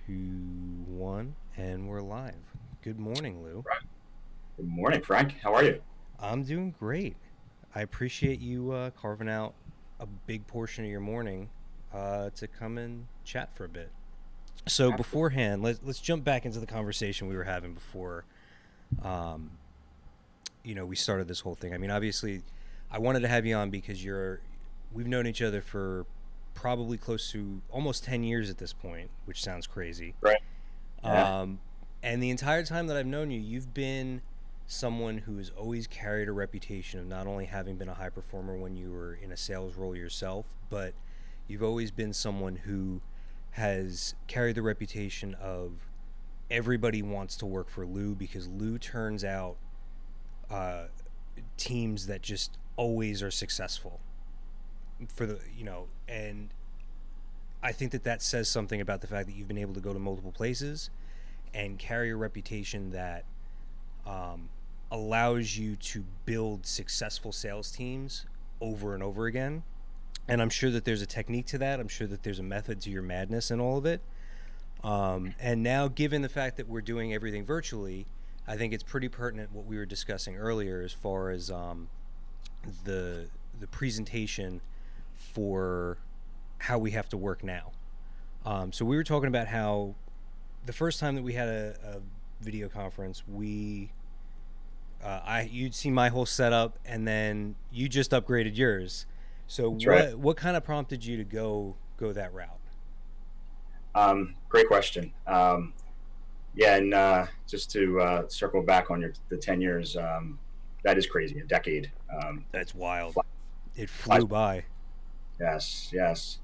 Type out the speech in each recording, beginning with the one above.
Two, one, and we're live. Good morning, Lou. Right. Good morning, Frank. How are you? I'm doing great. I appreciate you carving out a big portion of your morning to come and chat for a bit. So Absolutely. beforehand, let's jump back into the conversation we were having before. Um, we started this whole thing. I mean, obviously, I wanted to have you on because we've known each other for probably close to almost 10 years at this point, which sounds crazy. Right. Yeah. Um, and the entire time that I've known you, you've been someone who has always carried a reputation of not only having been a high performer when you were in a sales role yourself, but you've always been someone who has carried the reputation of everybody wants to work for Lou because Lou turns out uh, teams that just always are successful and I think that says something about the fact that you've been able to go to multiple places and carry a reputation that um, allows you to build successful sales teams over and over again. And I'm sure that there's a technique to that. I'm sure that there's a method to your madness and all of it. And now, given the fact that we're doing everything virtually, I think it's pretty pertinent what we were discussing earlier as far as the the presentation for how we have to work now. So we were talking about how the first time that we had a video conference, you'd see my whole setup, and then you just upgraded yours. So That's right. what kind of prompted you to go that route? Great question. Yeah, and just to circle back on the 10 years, that is crazy. A decade. That's wild. It Flies. flew by. Yes, yes.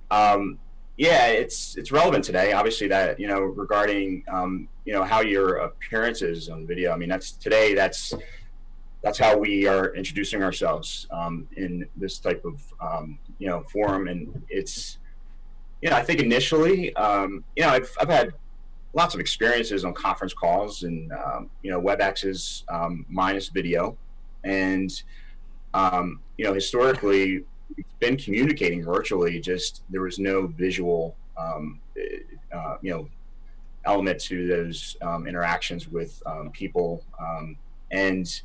Um, yeah, it's relevant today. Obviously, that regarding how your appearance is on video. I mean, that's how we are introducing ourselves in this type of forum, and it's I think initially, I've had lots of experiences on conference calls and WebEx's minus video, and historically we've been communicating virtually. Just there was no visual, element to those interactions with people, and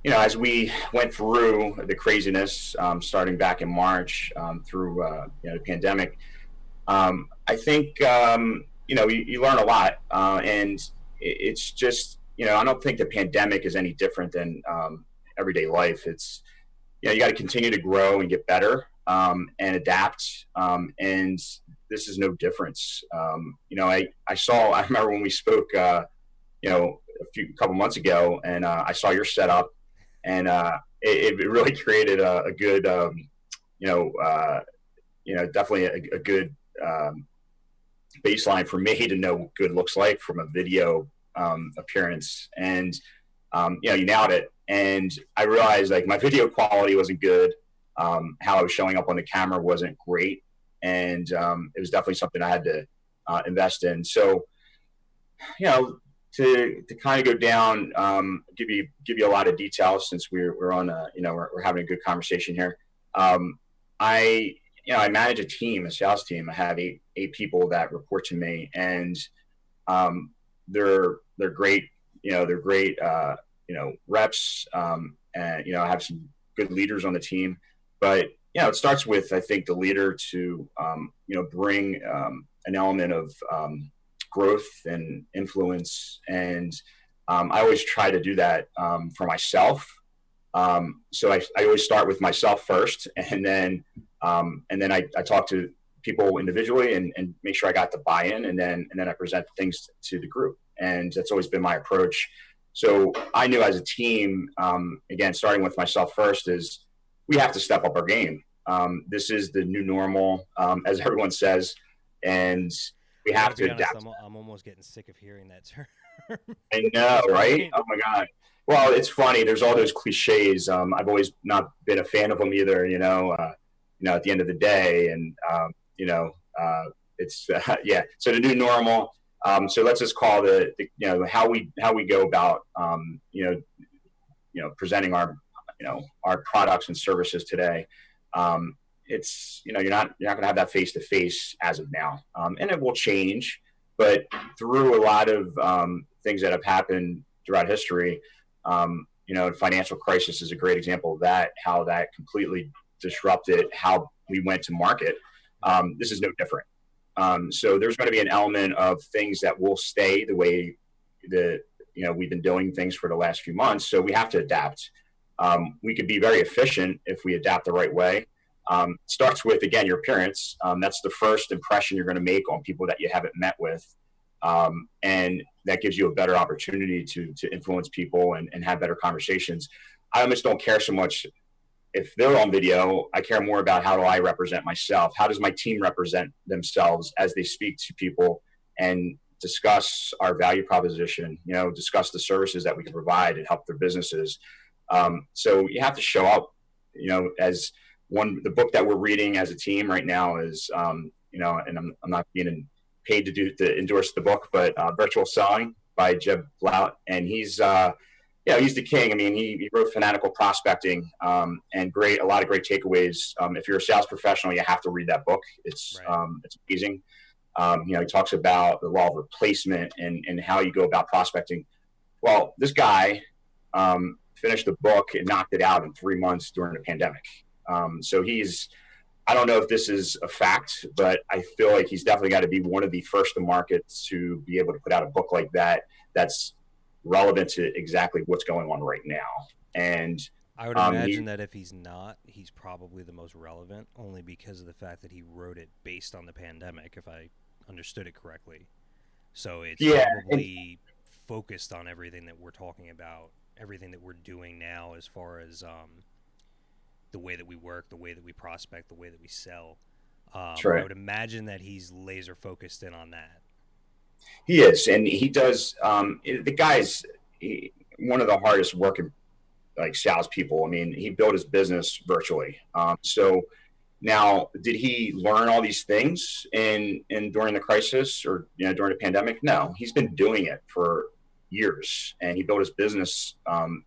as we went through the craziness, starting back in March through the pandemic, I think you learn a lot, and it's just I don't think the pandemic is any different than everyday life. It's you got to continue to grow and get better and adapt, and this is no difference. I remember when we spoke, a couple months ago, and I saw your setup, and it really created a good, you know, uh, definitely a good baseline for me to know what good looks like from a video appearance. And you nailed it. And I realized like my video quality wasn't good. How I was showing up on the camera wasn't great, and it was definitely something I had to invest in. So you know, to kind of go down, give you a lot of details since we're on we're having a good conversation here. Um, I I manage a team, a sales team. I have eight people that report to me, and um, they're great. They're great. Reps, and I have some good leaders on the team. But it starts with I think the leader to bring an element of growth and influence, and I always try to do that for myself. So I always start with myself first, and then I talk to people individually and make sure I got the buy-in, and then I present things to the group, and that's always been my approach. So I knew as a team, again, starting with myself first, is we have to step up our game. This is the new normal, as everyone says, and we I got to have be to honest. adapt. I'm almost getting sick of hearing that term I at know, this right? point. Oh my god. Well, it's funny. There's all those cliches. I've always not been a fan of them either. At the end of the day, and it's yeah. So the new normal. So let's just call the how we go about presenting our products and services today. It's you're not going to have that face to face as of now, and it will change. But through a lot of things that have happened throughout history, financial crisis is a great example of that, how that completely disrupted how we went to market. This is no different. So there's going to be an element of things that will stay the way that we've been doing things for the last few months. So we have to adapt. We could be very efficient if we adapt the right way. Starts with, again, your appearance. That's the first impression you're going to make on people that you haven't met with. And that gives you a better opportunity to influence people and have better conversations. I almost don't care so much if they're on video. I care more about how do I represent myself? How does my team represent themselves as they speak to people and discuss our value proposition, discuss the services that we can provide and help their businesses. So you have to show up, as the book that we're reading as a team right now is, and I'm not being paid to endorse the book, but Virtual Selling by Jeb Blount. And he's the king. I mean, he wrote Fanatical Prospecting, and a lot of great takeaways. If you're a sales professional, you have to read that book. It's amazing. He talks about the law of replacement and how you go about prospecting. Well, this guy finished the book and knocked it out in 3 months during the pandemic. So I don't know if this is a fact, but I feel like he's definitely got to be one of the first to market to be able to put out a book like that that's relevant to exactly what's going on right now. And I would imagine that if he's not, he's probably the most relevant, only because of the fact that he wrote it based on the pandemic, if I understood it correctly. So it's probably focused on everything that we're talking about, everything that we're doing now as far as the way that we work, the way that we prospect, the way that we sell. I would imagine that he's laser focused in on that. He is, and he does. The guy's one of the hardest working salespeople. I mean, he built his business virtually. So now, did he learn all these things in during the crisis or during the pandemic? No, he's been doing it for years, and he built his business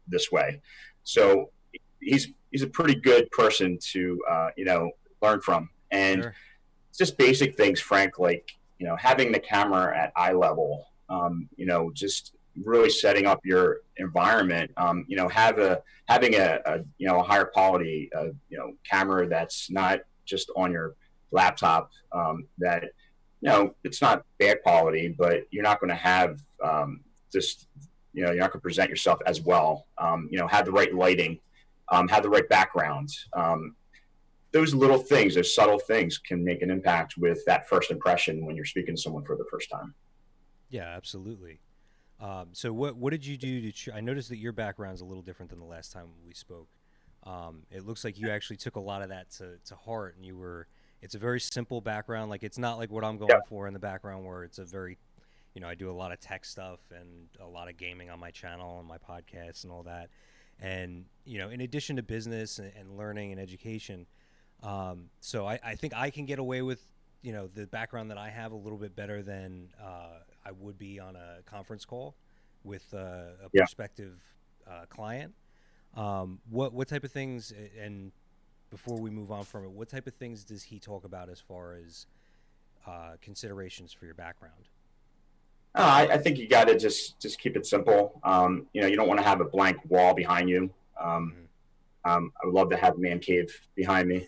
this way. So he's a pretty good person to learn from. And it's just basic things, Frank, like having the camera at eye level, just really setting up your environment, having a higher quality camera that's not just on your laptop, that it's not bad quality, but you're not going to have you're not going to present yourself as well. Have the right lighting, have the right background. Those little things, those subtle things can make an impact with that first impression when you're speaking to someone for the first time. Yeah, absolutely. So what did you do I noticed that your background's a little different than the last time we spoke. It looks like you actually took a lot of that to heart, and it's a very simple background. Like, it's not like what I'm going for in the background, where it's a very, I do a lot of tech stuff and a lot of gaming on my channel and my podcasts and all that. And, in addition to business and learning and education, so I think I can get away with, the background that I have a little bit better than I would be on a conference call with a prospective client. What type of things, and before we move on from it, what type of things does he talk about as far as considerations for your background? I think you got to just keep it simple. You don't want to have a blank wall behind you. I would love to have a man cave behind me,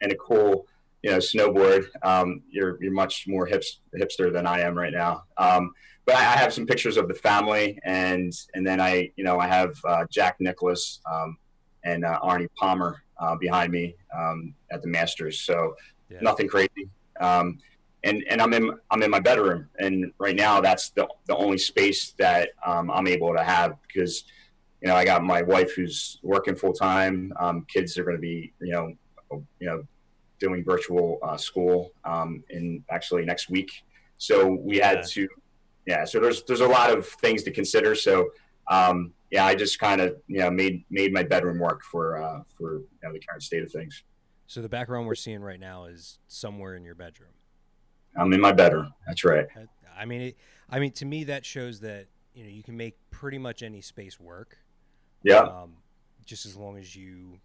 and a cool, snowboard. You're much more hipster than I am right now. But I have some pictures of the family, and then I have Jack Nicklaus and Arnie Palmer behind me at the Masters. So nothing crazy. And I'm in my bedroom, and right now that's the only space that I'm able to have, because I got my wife who's working full time. Kids are going to be doing virtual school in actually next week. So we had to so there's a lot of things to consider. So I just kind of made my bedroom work for the current state of things. So the background we're seeing right now is somewhere in your bedroom. I'm in my bedroom. That's right. I mean, to me, that shows that you can make pretty much any space work. Yeah. Just as long as you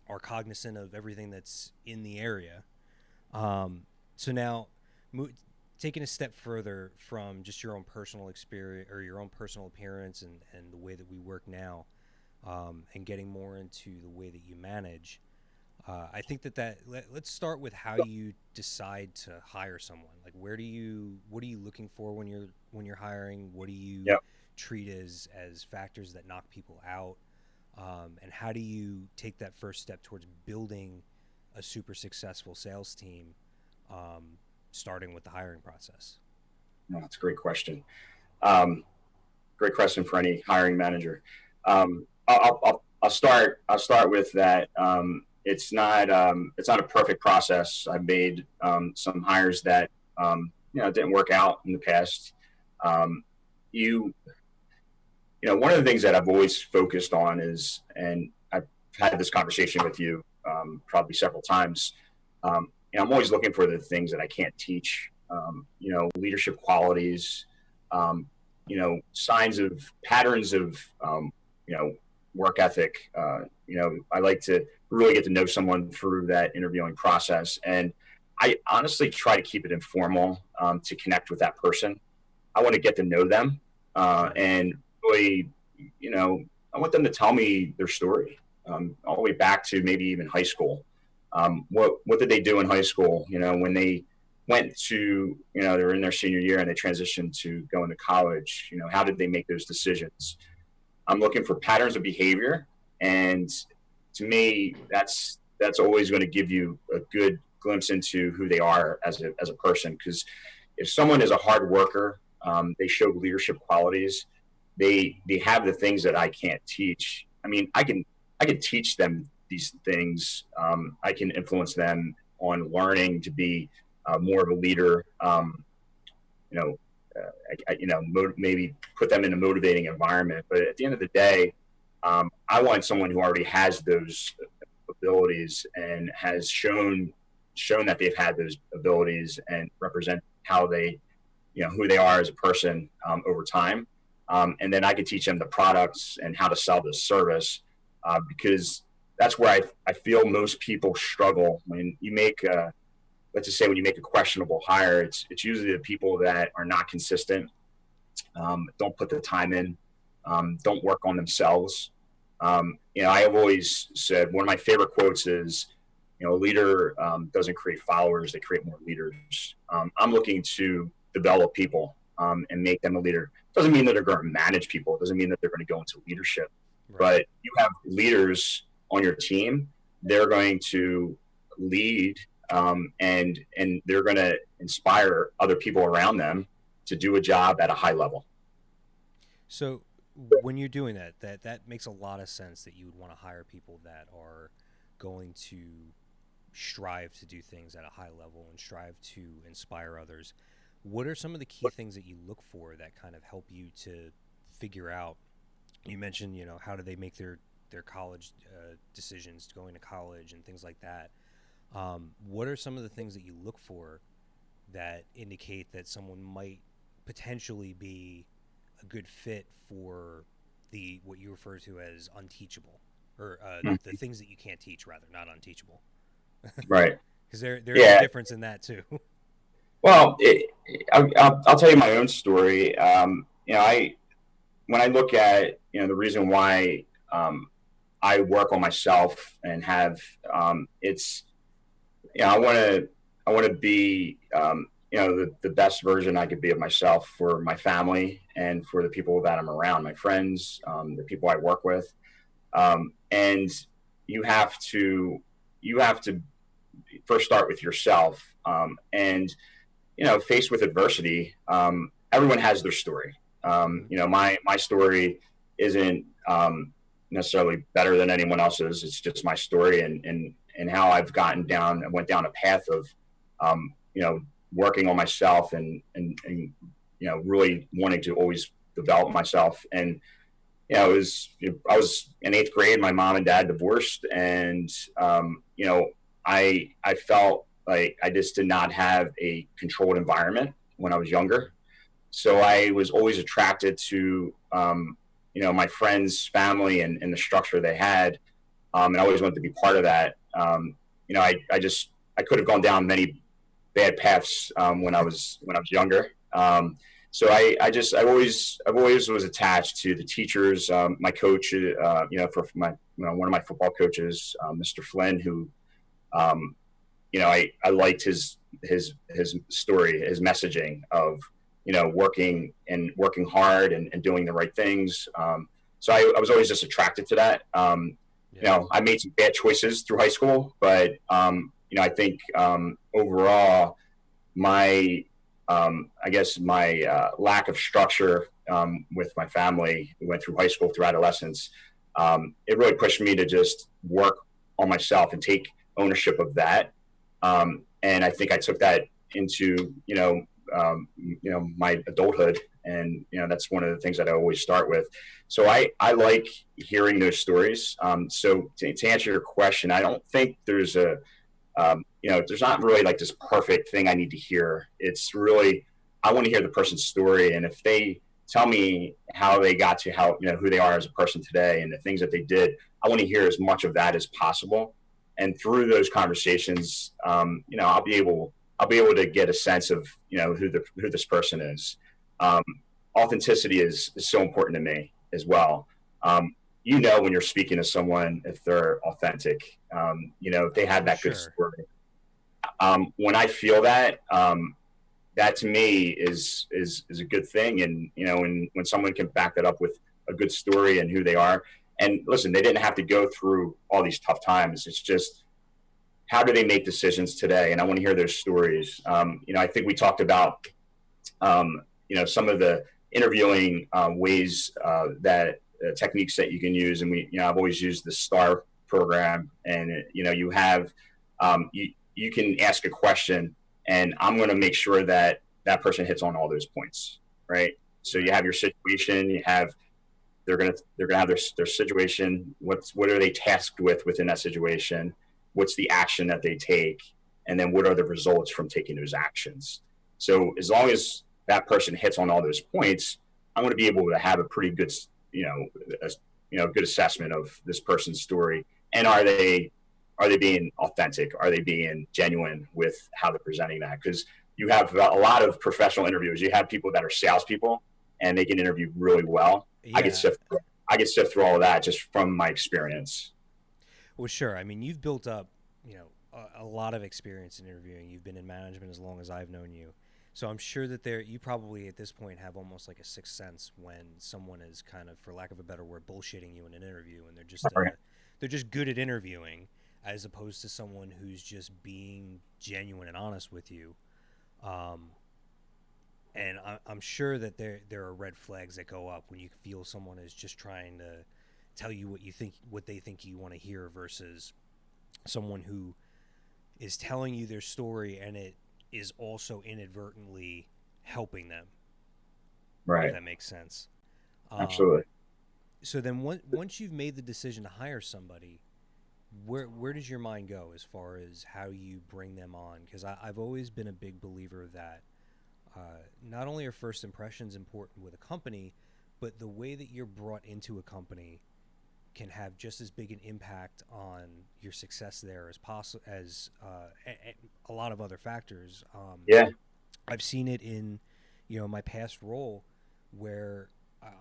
are cognizant of everything that's in the area. So now, taking a step further from just your own personal experience or your own personal appearance and the way that we work now, and getting more into the way that you manage, I think let's start with how you decide to hire someone. Like, what are you looking for when you're hiring? What do you Yeah. treat as factors that knock people out? And how do you take that first step towards building a super successful sales team, starting with the hiring process? No, that's a great question. Um, Great question for any hiring manager. I'll start with that. It's not a perfect process. I've made some hires that didn't work out in the past. Um, you One of the things that I've always focused on is, and I've had this conversation with you probably several times. I'm always looking for the things that I can't teach. Leadership qualities, signs of patterns of, you know, work ethic. I like to really get to know someone through that interviewing process. And I honestly try to keep it informal to connect with that person. I want to get to know them and really, I want them to tell me their story all the way back to maybe even high school. What did they do in high school? When they went to, they were in their senior year and they transitioned to going to college. How did they make those decisions? I'm looking for patterns of behavior, and to me, that's always going to give you a good glimpse into who they are as a person. Because if someone is a hard worker, they show leadership qualities. They have the things that I can't teach. I mean, I can teach them these things. I can influence them on learning to be more of a leader. You know, Maybe put them in a motivating environment. But at the end of the day, I want someone who already has those abilities and has shown that they've had those abilities and represent how they, who they are as a person over time. And then I could teach them the products and how to sell the service, because that's where I feel most people struggle when you make let's just say when you make a questionable hire. It's usually the people that are not consistent, don't put the time in, don't work on themselves. I have always said one of my favorite quotes is, a leader doesn't create followers; they create more leaders. I'm looking to develop people and make them a leader. Doesn't mean that they're going to manage people. It doesn't mean that they're going to go into leadership. Right. But you have leaders on your team. They're going to lead, and they're going to inspire other people around them to do a job at a high level. So when you're doing that makes a lot of sense that you would want to hire people that are going to strive to do things at a high level and strive to inspire others. What are some of the key things that you look for that kind of help you to figure out? You mentioned, how do they make their college decisions, going to college and things like that. What are some of the things that you look for that indicate that someone might potentially be a good fit for what you refer to as unteachable, or the things that you can't teach, rather, not unteachable? Right. Because there's Yeah. a difference in that too. Well, I'll tell you my own story. When I look at, the reason why I work on myself and have it's, I want to be, the best version I could be of myself for my family and for the people that I'm around, my friends, the people I work with. And you have to first start with yourself. And faced with adversity, everyone has their story. My story isn't necessarily better than anyone else's. It's just my story and how I've went down a path of, working on myself and really wanting to always develop myself. And, I was in eighth grade, my mom and dad divorced, and, I felt like I just did not have a controlled environment when I was younger. So I was always attracted to, my friends' family and the structure they had. And I always wanted to be part of that. I could have gone down many bad paths when I was younger. So I've always was attached to the teachers, my coach, for my one of my football coaches, Mr. Flynn, who um, I liked his story, his messaging of working hard and doing the right things. So I was always just attracted to that. Yeah. I made some bad choices through high school, but I think overall my I guess my lack of structure with my family went through high school, through adolescence. It really pushed me to just work on myself and take ownership of that. And I think I took that into my adulthood, and that's one of the things that I always start with. So I like hearing those stories. So to answer your question, I don't think there's not really like this perfect thing I need to hear. It's really, I want to hear the person's story. And if they tell me how they got to who they are as a person today and the things that they did, I want to hear as much of that as possible. And through those conversations, I'll be able to get a sense of, who this person is. Um, Authenticity is so important to me as well. When you're speaking to someone, if they're authentic, if they Oh, have for that good sure. story. When I feel that, that to me is a good thing. And when someone can back that up with a good story and who they are, and listen, they didn't have to go through all these tough times. It's just, how do they make decisions today? And I want to hear their stories. I think we talked about some of the interviewing ways that techniques that you can use, and I've always used the STAR program, and you have you can ask a question, and I'm going to make sure that that person hits on all those points, right? So you Right. have your situation, they're gonna have their situation. What are they tasked with within that situation? What's the action that they take, and then what are the results from taking those actions? So as long as that person hits on all those points, I'm going to be able to have a pretty good, you know, good assessment of this person's story. And are they being authentic? Are they being genuine with how they're presenting that? Because you have a lot of professional interviewers. You have people that are salespeople, and they can interview really well. I could Yeah. sift I could sift through all of that just from my experience. Well, sure. I mean, you've built up, a lot of experience in interviewing. You've been in management as long as I've known you. So I'm sure that you probably at this point have almost like a sixth sense when someone is kind of, for lack of a better word, bullshitting you in an interview, and All right. they're just good at interviewing, as opposed to someone who's just being genuine and honest with you. Um, and I'm sure that there are red flags that go up when you feel someone is just trying to tell you what they think you want to hear, versus someone who is telling you their story and it is also inadvertently helping them, if Right. that makes sense. Um, Absolutely. so then once you've made the decision to hire somebody, where does your mind go as far as how you bring them on? Because I've always been a big believer that not only are first impressions important with a company, but the way that you're brought into a company can have just as big an impact on your success there as possible as a lot of other factors. Yeah. I've seen it in, my past role, where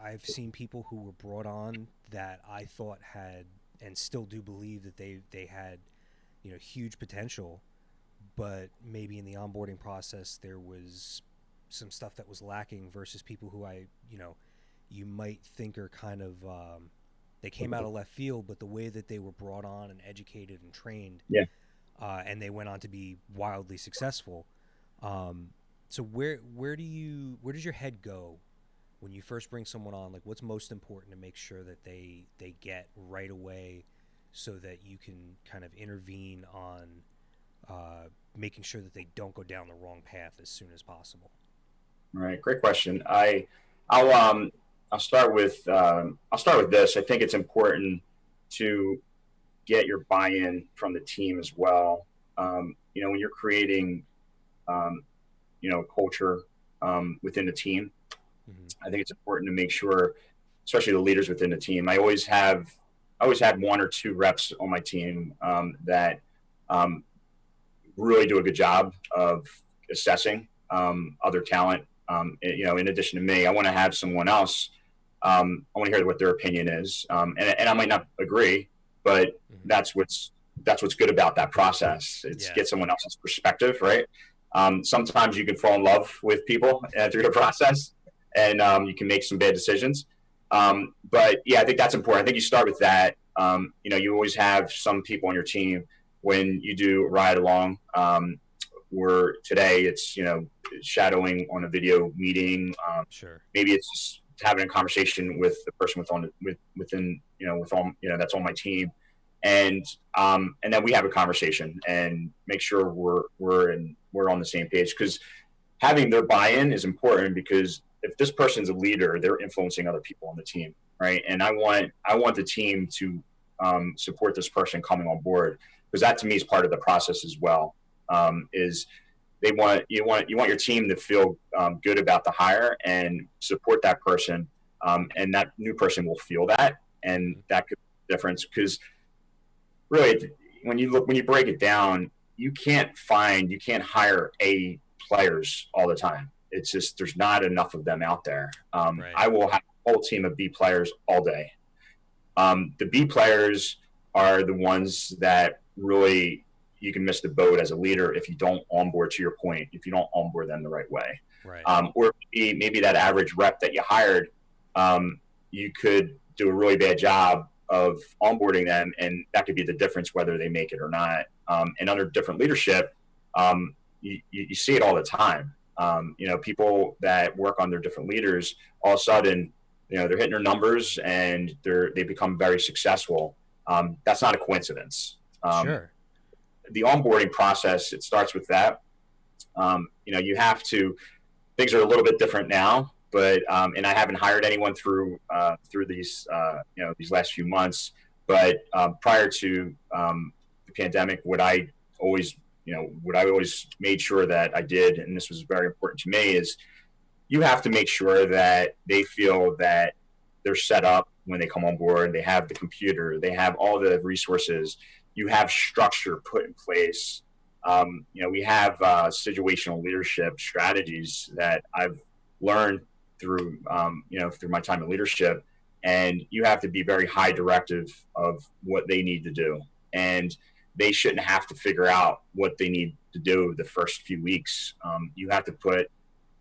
I've seen people who were brought on that I thought had, and still do believe that they had, huge potential, but maybe in the onboarding process there was some stuff that was lacking, versus people who you might think are kind of they came out of left field, but the way that they were brought on and educated and trained, Yeah. and they went on to be wildly successful. Um, so where does your head go when you first bring someone on? Like, what's most important to make sure that they get right away, so that you can kind of intervene on making sure that they don't go down the wrong path as soon as possible. All right. Great question. I'll um I'll start with this. I think it's important to get your buy-in from the team as well. When you're creating culture within the team, Mm-hmm. I think it's important to make sure, especially the leaders within the team. I always had one or two reps on my team that um, really do a good job of assessing other talent. In addition to me, I want to have someone else. I want to hear what their opinion is, and I might not agree, but Hmm. that's what's good about that process. It's Yeah. get someone else's perspective, right? Sometimes you can fall in love with people through the process, and you can make some bad decisions. But yeah, I think that's important. I think you start with that. You always have some people on your team when you do ride along. Where today it's shadowing on a video meeting. Sure. Maybe it's just having a conversation with the person within with all that's on my team, and then we have a conversation and make sure we're on the same page, because having their buy-in is important, because if this person's a leader, they're influencing other people on the team, right? And I want the team to support this person coming on board, because that to me is part of the process as well. Is you want your team to feel good about the hire and support that person, and that new person will feel that, and Hmm. that could be the difference. Because really, when you break it down, you can't hire A players all the time. It's just there's not enough of them out there. Right. I will have a whole team of B players all day. The B players are the ones that really you can miss the boat as a leader if you don't onboard, to your point, if you don't onboard them the right way. Right. Or maybe that average rep that you hired, you could do a really bad job of onboarding them, and that could be the difference whether they make it or not. And under different leadership, you see it all the time. People that work under different leaders, all of a sudden, they're hitting their numbers and they become very successful. That's not a coincidence. Sure. The onboarding process, it starts with that. You have to. Things are a little bit different now, but and I haven't hired anyone through these last few months. But prior to the pandemic, what I always made sure that I did, and this was very important to me, is you have to make sure that they feel that they're set up when they come on board. They have the computer, they have all the resources, you have structure put in place. We have situational leadership strategies that I've learned through my time in leadership, and you have to be very high directive of what they need to do, and they shouldn't have to figure out what they need to do the first few weeks. You have to put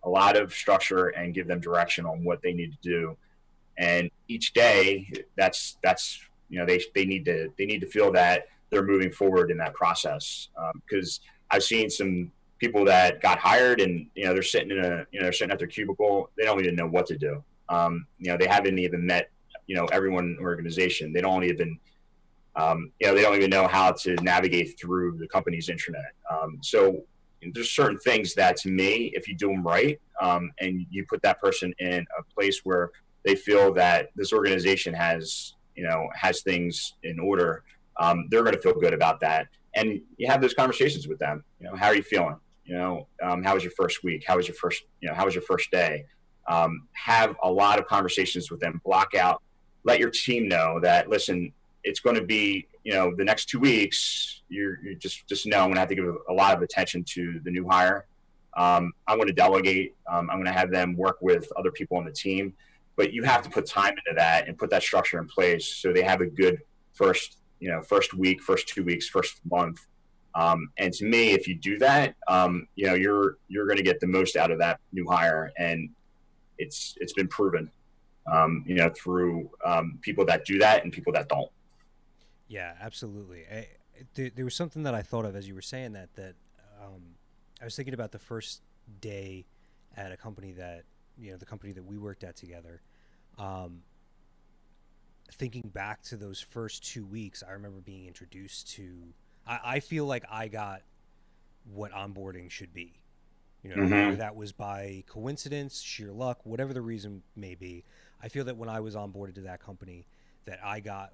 a lot of structure and give them direction on what they need to do. And each day, they need to feel that they're moving forward in that process. Because I've seen some people that got hired, and they're sitting they're sitting at their cubicle. They don't even know what to do. They haven't even met everyone in the organization. They don't even know how to navigate through the company's intranet. So there's certain things that, to me, if you do them right, and you put that person in a place where they feel that this organization has things in order, they're going to feel good about that. And you have those conversations with them. How are you feeling? How was your first week? How was your first day? Have a lot of conversations with them. Block out. Let your team know that, listen, it's going to be the next 2 weeks. You just know I'm going to have to give a lot of attention to the new hire. I'm going to delegate. I'm going to have them work with other people on the team, but you have to put time into that and put that structure in place so they have a good first week, first 2 weeks, first month. And to me, if you do that, you're going to get the most out of that new hire, and it's been proven, through people that do that and people that don't. Yeah, absolutely. There was something that I thought of as you were saying that I was thinking about the first day at a company that the company that we worked at together. Um, Thinking back to those first 2 weeks, I remember being introduced to. I feel like I got what onboarding should be. Whether Mm-hmm. that was by coincidence, sheer luck, whatever the reason may be. I feel that when I was onboarded to that company, that I got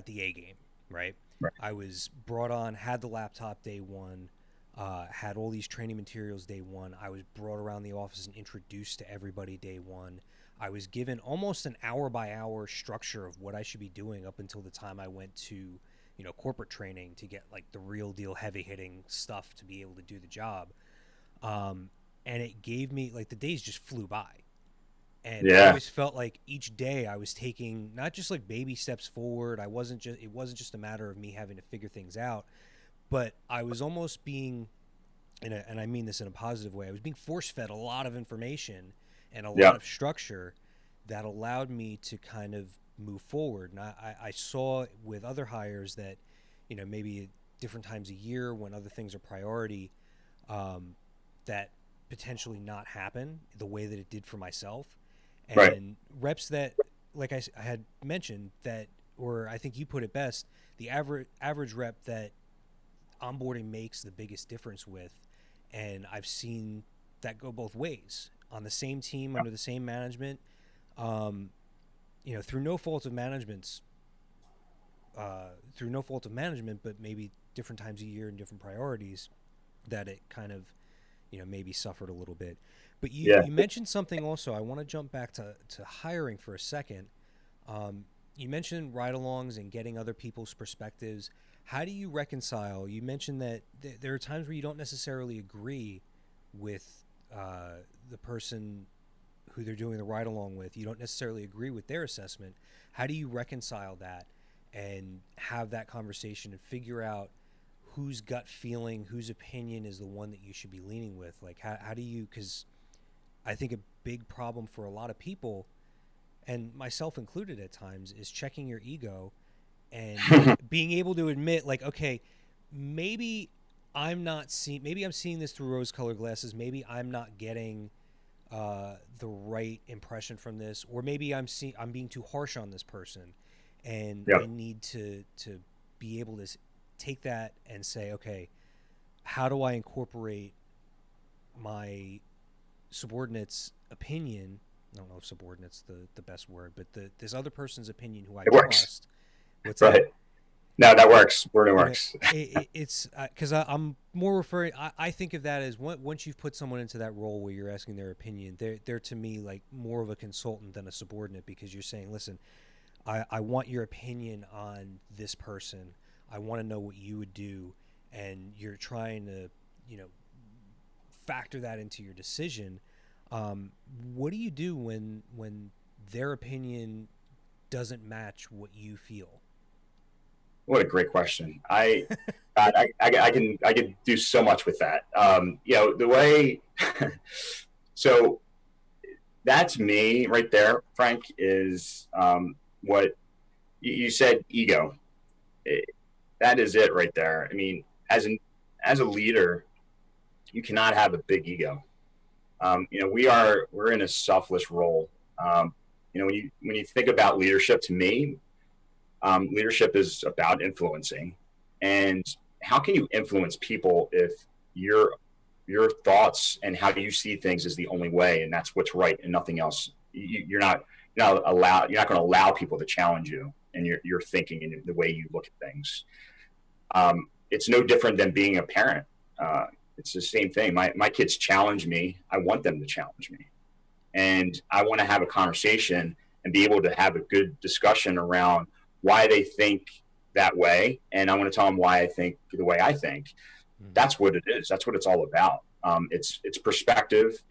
the A game, right? Right. I was brought on, had the laptop day one, had all these training materials day one. I was brought around the office and introduced to everybody day one. I was given almost an hour by hour structure of what I should be doing up until the time I went to corporate training to get like the real deal heavy hitting stuff to be able to do the job. And it gave me like the days just flew by. And I Yeah. always felt like each day I was taking not just like baby steps forward. It wasn't just a matter of me having to figure things out, but I was almost being and I mean this in a positive way. I was being force fed a lot of information and a lot Yeah. of structure that allowed me to kind of move forward. And I saw with other hires that, maybe at different times a year when other things are priority, that potentially not happen the way that it did for myself. Right. And reps that, like I had mentioned, that, or I think you put it best, the average rep that onboarding makes the biggest difference with. And I've seen that go both ways on the same team under the same management, um, through no fault of management, but maybe different times a year and different priorities, that it kind of, maybe suffered a little bit. But Yeah. you mentioned something also. I want to jump back to hiring for a second. You mentioned ride-alongs and getting other people's perspectives. How do you reconcile? You mentioned that there are times where you don't necessarily agree with the person who they're doing the ride-along with. You don't necessarily agree with their assessment. How do you reconcile that and have that conversation and figure out whose gut feeling, whose opinion is the one that you should be leaning with? Like, how do you, because I think a big problem for a lot of people, and myself included at times, is checking your ego and being able to admit, like, okay, maybe maybe I'm seeing this through rose-colored glasses. Maybe I'm not getting the right impression from this, or maybe I'm being too harsh on this person, and Yeah. I need to be able to take that and say, okay, how do I incorporate my subordinate's opinion? I don't know if subordinate's the best word, but this other person's opinion who I It works. trust. What's that? Right. No, that works. Wording You know, works. it's because I'm more referring. I think of that as once you've put someone into that role where you're asking their opinion, they're to me like more of a consultant than a subordinate, because you're saying, listen, I want your opinion on this person. I want to know what you would do, and you're trying to, factor that into your decision. What do you do when their opinion doesn't match what you feel? What a great question. I can do so much with that. The way, so that's me right there, Frank, is what you said, ego. It, that is it right there. I mean, as a leader, you cannot have a big ego. We're in a selfless role. When you think about leadership, to me, leadership is about influencing. And how can you influence people if your your thoughts and how you see things is the only way, and that's what's right and nothing else? You're not going to allow people to challenge you and your thinking and the way you look at things. It's no different than being a parent. It's the same thing. My kids challenge me. I want them to challenge me, and I want to have a conversation and be able to have a good discussion around why they think that way, and I want to tell them why I think the way I think. Mm-hmm. That's what it is. That's what it's all about. It's perspective.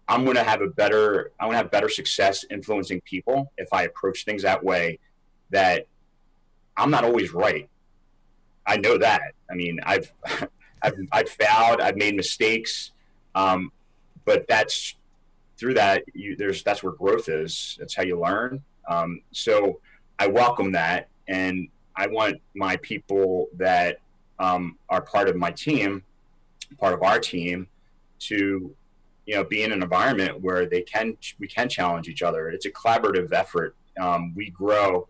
I want to have better success influencing people if I approach things that way. That I'm not always right. I know that. I mean, I've failed. I've made mistakes, but that's through that. That's where growth is. That's how you learn. So I welcome that, and I want my people that are part of my team, part of our team, to be in an environment where we can challenge each other. It's a collaborative effort. We grow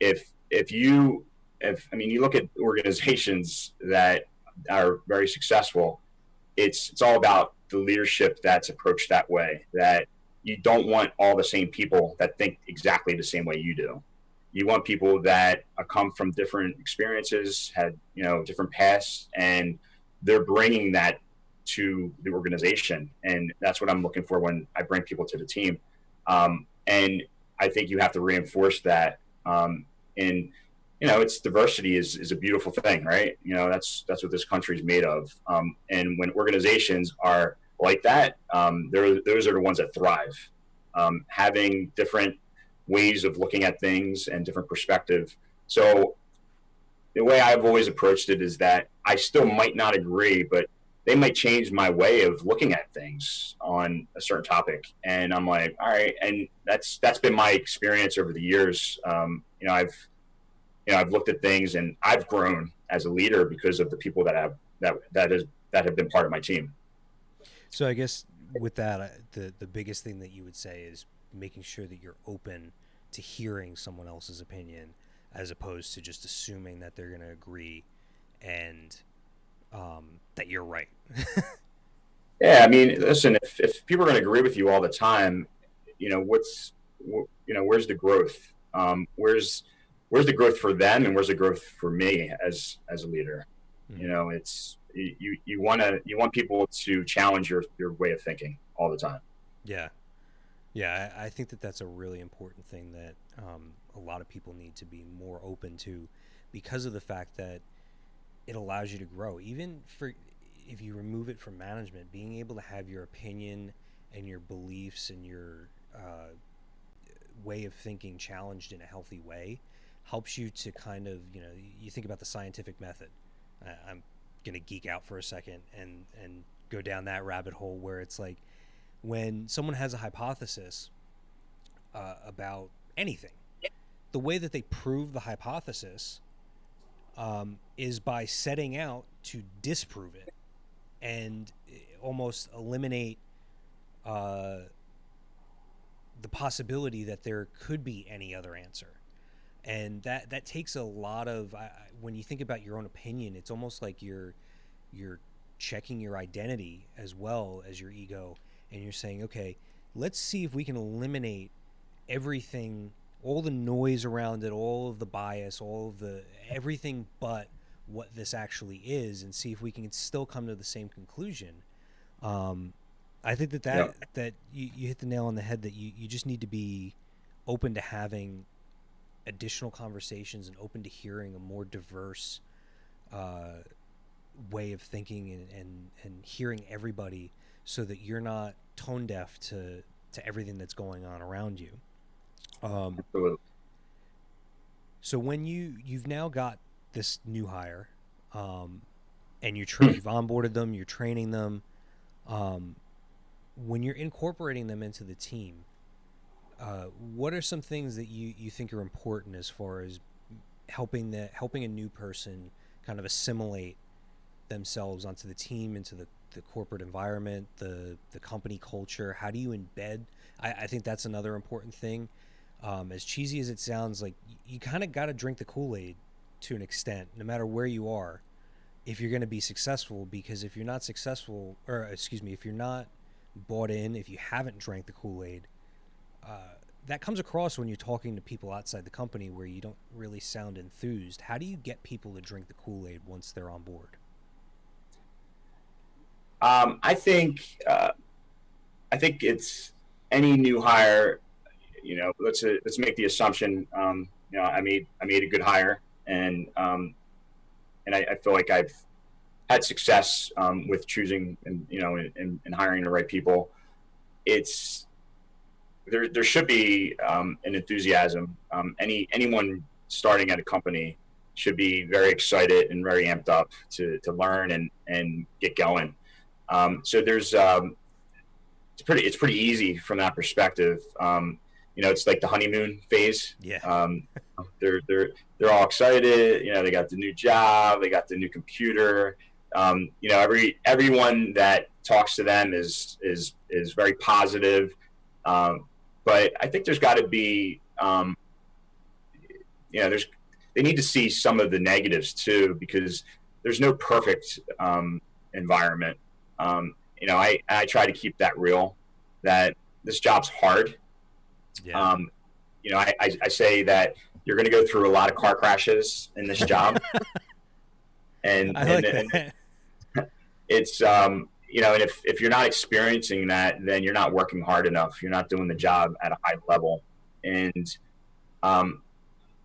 if I mean, you look at organizations that are very successful. It's all about the leadership that's approached that way. That you don't want all the same people that think exactly the same way you do. You want people that come from different experiences, had different paths, and they're bringing that to the organization. And that's what I'm looking for when I bring people to the team. And I think you have to reinforce that. And it's diversity is a beautiful thing, right? That's what this country is made of. And when organizations are like that, those are the ones that thrive. Having different ways of looking at things and different perspective. So the way I've always approached it is that I still might not agree, but they might change my way of looking at things on a certain topic. And I'm like, all right. And that's been my experience over the years. I've looked at things and I've grown as a leader because of the people that have been part of my team. So I guess with that, the biggest thing that you would say is making sure that you're open to hearing someone else's opinion, as opposed to just assuming that they're going to agree and that you're right. Yeah, I mean, listen, if people are going to agree with you all the time, where's the growth? Where's the growth for them, and where's the growth for me as a leader? Mm-hmm. It's you want people to challenge your way of thinking all the time. Yeah. Yeah, I think that that's a really important thing that a lot of people need to be more open to, because of the fact that it allows you to grow. Even for if you remove it from management, being able to have your opinion and your beliefs and your way of thinking challenged in a healthy way helps you to kind of, you think about the scientific method. I'm going to geek out for a second and go down that rabbit hole where it's like when someone has a hypothesis about anything, the way that they prove the hypothesis is by setting out to disprove it and almost eliminate the possibility that there could be any other answer. And that takes a lot of when you think about your own opinion, it's almost like you're checking your identity as well as your ego, and you're saying, okay, let's see if we can eliminate everything, all the noise around it, all of the bias, all of the everything but what this actually is, and see if we can still come to the same conclusion. I think that Yep. that you hit the nail on the head, that you just need to be open to having additional conversations and open to hearing a more diverse way of thinking, and hearing everybody, so that you're not tone deaf to everything that's going on around you. Absolutely. So when you've now got this new hire, and you've onboarded them, you're training them, when you're incorporating them into the team, what are some things that you think are important as far as helping a new person kind of assimilate themselves onto the team, into the corporate environment, the company culture? How do you embed? I think that's another important thing. As cheesy as it sounds, like you kind of got to drink the Kool-Aid to an extent, no matter where you are, if you're going to be successful. Because if you're not successful, or excuse me, if you're not bought in, if you haven't drank the Kool-Aid, that comes across when you're talking to people outside the company where you don't really sound enthused. How do you get people to drink the Kool-Aid once they're on board? I think it's any new hire. Let's make the assumption. I made a good hire, and I feel like I've had success with choosing and hiring the right people. It's there should be an enthusiasm. Anyone starting at a company should be very excited and very amped up to learn and get going. So it's pretty easy from that perspective. It's like the honeymoon phase. Yeah. They're all excited. They got the new job, they got the new computer. Everyone that talks to them is very positive. But I think there's got to be, they need to see some of the negatives too, because there's no perfect environment. I try to keep that real, that this job's hard. Yeah. I say that you're going to go through a lot of car crashes in this job. and, I like and, that. and it's, and if you're not experiencing that, then you're not working hard enough. You're not doing the job at a high level. And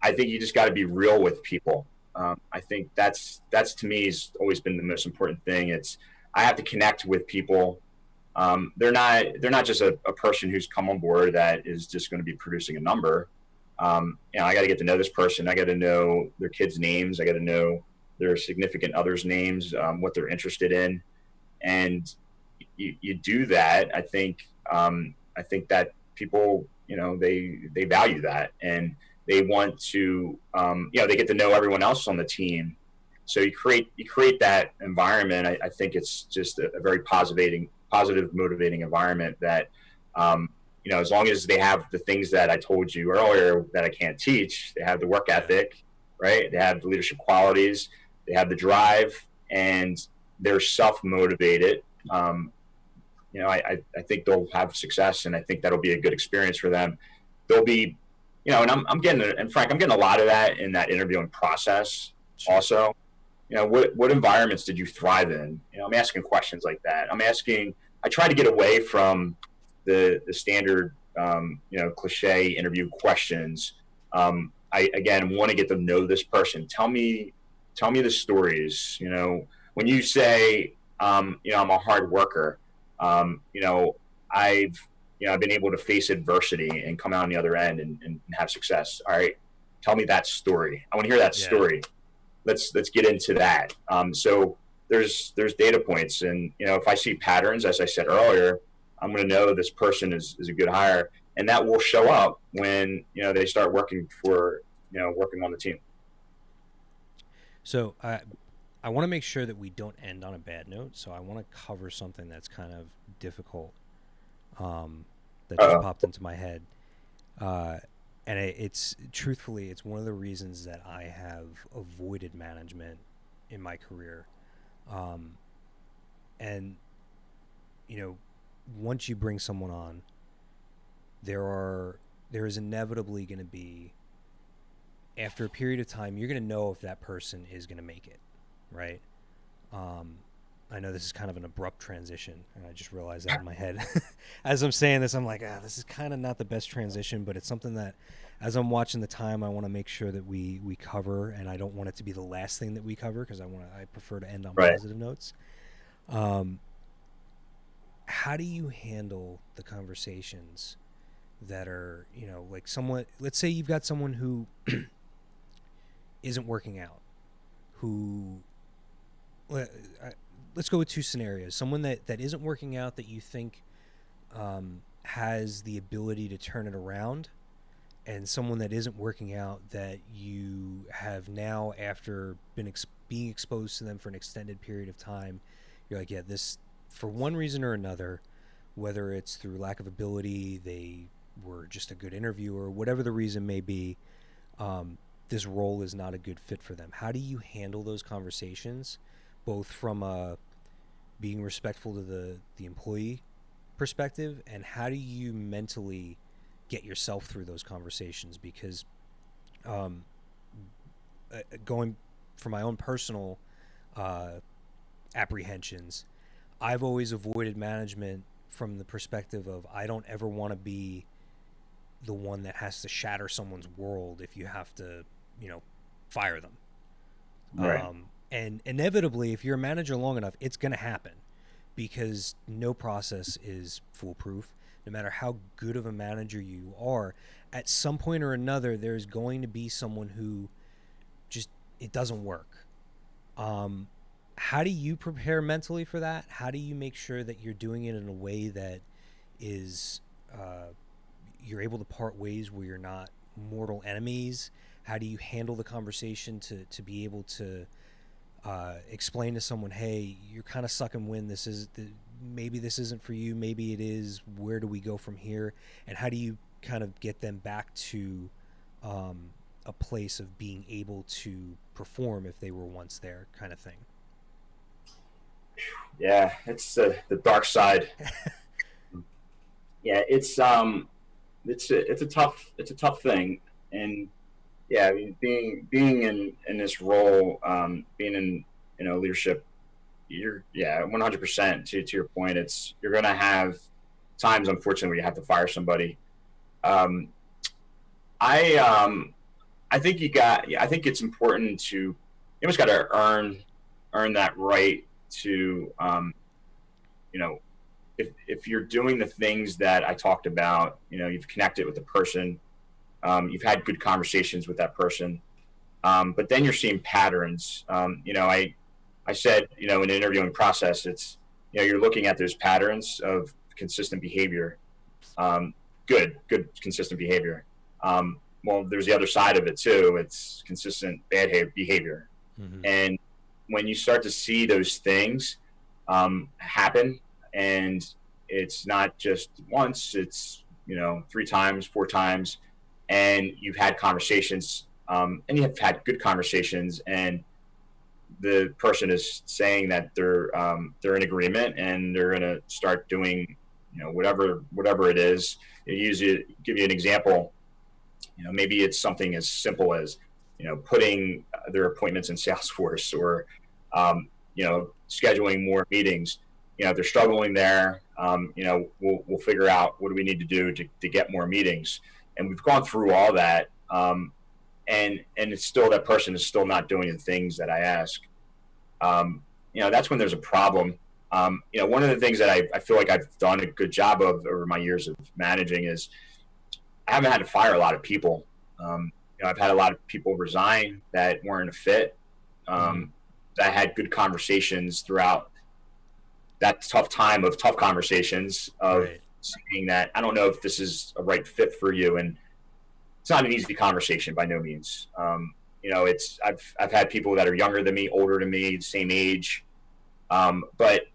I think you just got to be real with people. I think that's to me has always been the most important thing. It's I have to connect with people. They're not just a person who's come on board that is just going to be producing a number. I got to get to know this person. I got to know their kids' names. I got to know their significant others' names, what they're interested in, and you do that. I think that people, they value that, and they want to, they get to know everyone else on the team. So you create that environment. I think it's just a very positive, motivating environment that, as long as they have the things that I told you earlier that I can't teach, they have the work ethic, right? They have the leadership qualities, they have the drive, and they're self motivated. I think they'll have success, and I think that'll be a good experience for them. They'll be, and I'm getting, and Frank, I'm getting a lot of that in that interviewing process also. What environments did you thrive in? I'm asking questions like that. I try to get away from the standard, cliche interview questions. I again want to get to know this person. Tell me the stories. When you say, I'm a hard worker, I've I've been able to face adversity and come out on the other end and have success. All right, tell me that story. I want to hear that Yeah. story. Let's get into that. So there's data points, and if I see patterns, as I said earlier, I'm going to know this person is a good hire, and that will show up when they start working working on the team. So I want to make sure that we don't end on a bad note. So I want to cover something that's kind of difficult, that just Uh, popped into my head. Uh, and it's truthfully, it's one of the reasons that I have avoided management in my career. Um, and you know, once you bring someone on, there is inevitably going to be, after a period of time, you're going to know if that person is going to make it, right? Um, I know this is kind of an abrupt transition, and I just realized that in my head. As I'm saying this, I'm like, this is kind of not the best transition, but it's something that, as I'm watching the time, I want to make sure that we cover, and I don't want it to be the last thing that we cover because I prefer to end on right. positive notes. Um, how do you handle the conversations that are, like someone, let's say you've got someone who isn't working out, who let's go with two scenarios. Someone that isn't working out that you think has the ability to turn it around, and someone that isn't working out that you have now, after being exposed to them for an extended period of time, you're like, yeah, this, for one reason or another, whether it's through lack of ability, they were just a good interviewer, whatever the reason may be, this role is not a good fit for them. How do you handle those conversations, both from being respectful to the employee perspective, and how do you mentally get yourself through those conversations? Because um, going for my own personal uh, apprehensions, I've always avoided management from the perspective of, I don't ever want to be the one that has to shatter someone's world if you have to, fire them. Right. And inevitably, if you're a manager long enough, it's going to happen, because no process is foolproof. No matter how good of a manager you are, at some point or another, there's going to be someone who just, it doesn't work. Um, how do you prepare mentally for that? How do you make sure that you're doing it in a way that is, you're able to part ways where you're not mortal enemies? How do you handle the conversation to be able to explain to someone, hey, you're kind of sucking wind. Maybe this isn't for you. Maybe it is. Where do we go from here? And how do you kind of get them back to a place of being able to perform if they were once there, kind of thing? Yeah, it's the dark side. Yeah, it's a tough thing, and yeah, I mean, being in this role, being in leadership, you're, yeah, 100% to your point. It's You're gonna have times, unfortunately, where you have to fire somebody. Um, I I think I think it's important to, you almost got to earn that right to, you know, if you're doing the things that I talked about, you know, you've connected with the person, you've had good conversations with that person, but then you're seeing patterns. You know, I said, you know, in the interviewing process, it's, you know, you're looking at those patterns of consistent behavior, um, good consistent behavior. Well, there's the other side of it too. It's consistent bad behavior, Mm-hmm. and when you start to see those things happen, and it's not just once, it's, you know, 3 times, 4 times, and you've had conversations, and you have had good conversations, and the person is saying that they're in agreement and they're going to start doing, you know, whatever it is. Give you an example. You know, maybe it's something as simple as, you know, putting their appointments in Salesforce, or you know, scheduling more meetings. You know, if they're struggling there, you know, we'll figure out what do we need to do to get more meetings. And we've gone through all that, and it's still, that person is still not doing the things that I ask. You know, that's when there's a problem. You know, one of the things that I feel like I've done a good job of over my years of managing is I haven't had to fire a lot of people. You know, I've had a lot of people resign that weren't a fit. Mm-hmm. That had good conversations throughout that tough time of tough conversations of Right. saying that I don't know if this is a right fit for you, and it's not an easy conversation by no means. You know, it's I've had people that are younger than me, older than me, same age, but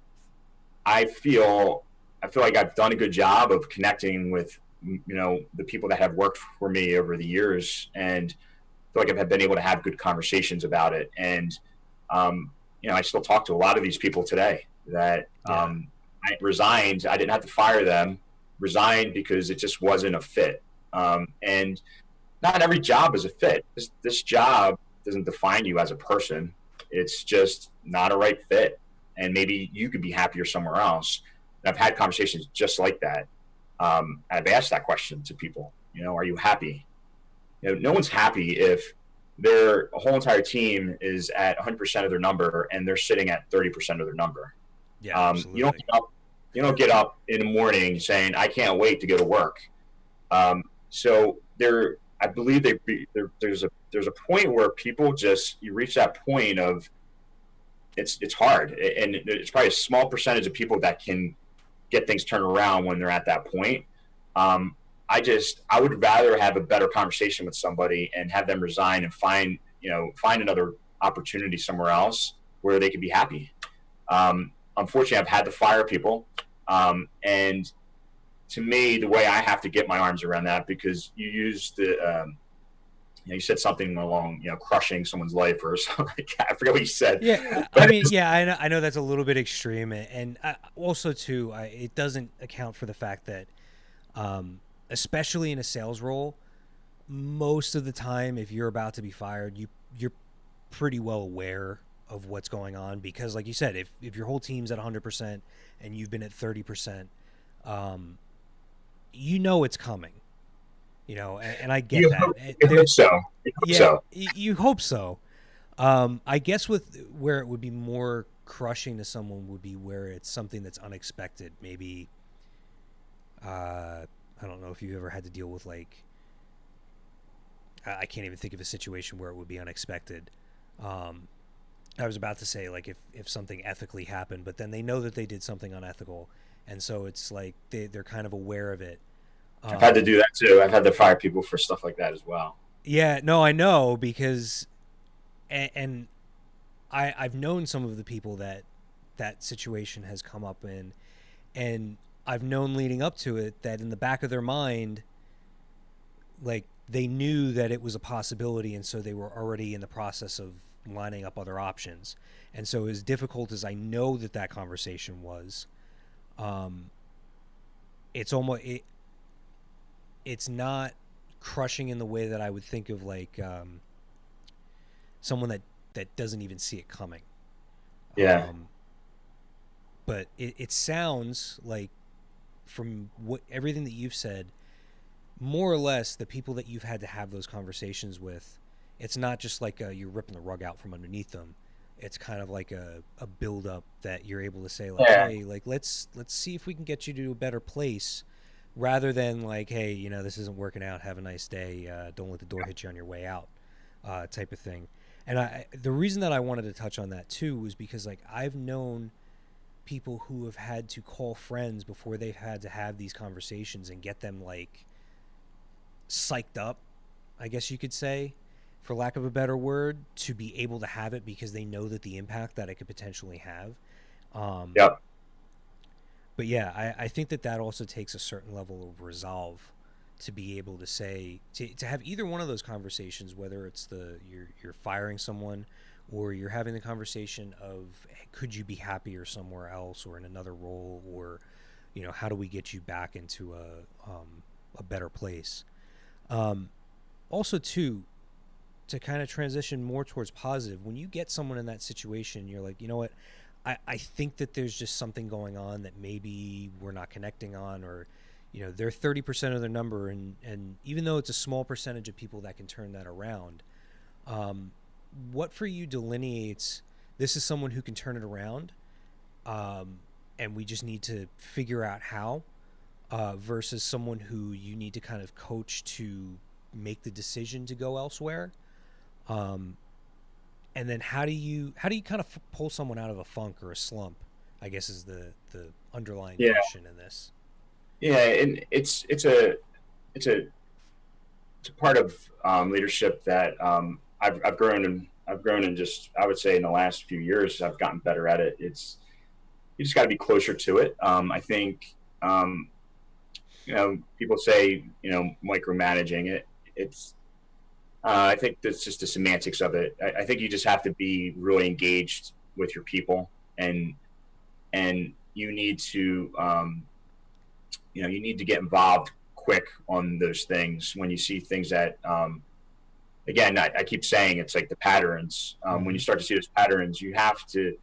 I feel I feel like I've done a good job of connecting with, you know, the people that have worked for me over the years, and I feel like I've been able to have good conversations about it. And you know, I still talk to a lot of these people today that Yeah. I resigned. I didn't have to fire them. Resigned because it just wasn't a fit. And not every job is a fit. This job doesn't define you as a person. It's just not a right fit. And maybe you could be happier somewhere else. And I've had conversations just like that. I've asked that question to people. You know, are you happy? You know, no one's happy if their whole entire team is at 100% of their number and they're sitting at 30% of their number. Yeah, You don't absolutely. get up, you don't get up in the morning saying, "I can't wait to go to work." So I believe there's a point where people just, you reach that point of it's hard, and it's probably a small percentage of people that can get things turned around when they're at that point. Um, I would rather have a better conversation with somebody and have them resign and find another opportunity somewhere else where they could be happy. Unfortunately, I've had to fire people, and to me, the way I have to get my arms around that, because you use you know, you said something along, you know, crushing someone's life or something like that. I forget what you said, Yeah, I but mean, yeah, I know that's a little bit extreme, and also too, it doesn't account for the fact that, um, especially in a sales role, most of the time, if you're about to be fired, you're pretty well aware of what's going on because, like you said, if your whole team's at 100% and you've been at 30%, um, you know it's coming. You know, and I get you that. hope, you There, hope so. You hope yeah, so. you hope so. I guess with where it would be more crushing to someone would be where it's something that's unexpected. Maybe I don't know if you've ever had to deal with like I can't even think of a situation where it would be unexpected. Um, I was about to say like if something ethically happened, but then they know that they did something unethical, and so it's like they're kind of aware of it. I've had to Um, do that too. I've had to fire people for stuff like that as well. yeah, no, I know because and I've known some of the people that that situation has come up in, and I've known leading up to it that in the back of their mind, like they knew that it was a possibility, and so they were already in the process of lining up other options. And so, as difficult as I know that that conversation was, um, it's almost it's not crushing in the way that I would think of like someone that doesn't even see it coming. Yeah. Um, but it sounds like from what everything that you've said, more or less the people that you've had to have those conversations with. it's not just like you're ripping the rug out from underneath them. It's kind of like a build up that you're able to say like, Yeah. hey, like let's see if we can get you to a better place, rather than like, hey, this isn't working out. Have a nice day. Don't let the door hit you on your way out, type of thing. And the reason that I wanted to touch on that too was because like I've known people who have had to call friends before they've had to have these conversations and get them like psyched up, I guess you could say, for lack of a better word, to be able to have it because they know that the impact that it could potentially have. Um, Yep. but yeah, I think that also takes a certain level of resolve to be able to say to have either one of those conversations, whether it's you're firing someone or you're having the conversation of, hey, could you be happier somewhere else or in another role, or how do we get you back into a better place. um, Also too, to kind of transition more towards positive, when you get someone in that situation, you're like, you know what, I think that there's just something going on that maybe we're not connecting on, or they're 30% of their number, and even though it's a small percentage of people that can turn that around, um, what for you delineates this is someone who can turn it around, um, and we just need to figure out how, versus someone who you need to kind of coach to make the decision to go elsewhere. um, and then how do you kind of pull someone out of a funk or a slump, I guess, is the underlying Yeah. question in this. Yeah. And it's a it's a part of leadership that I've grown in just, I would say, in the last few years I've gotten better at it. It's You just got to be closer to it. I think people say micromanaging it. It's I think that's just the semantics of it. I think you just have to be really engaged with your people, and you need to you need to get involved quick on those things when you see things that again, I keep saying it's like the patterns. When you Mm-hmm. start to see those patterns, you have to,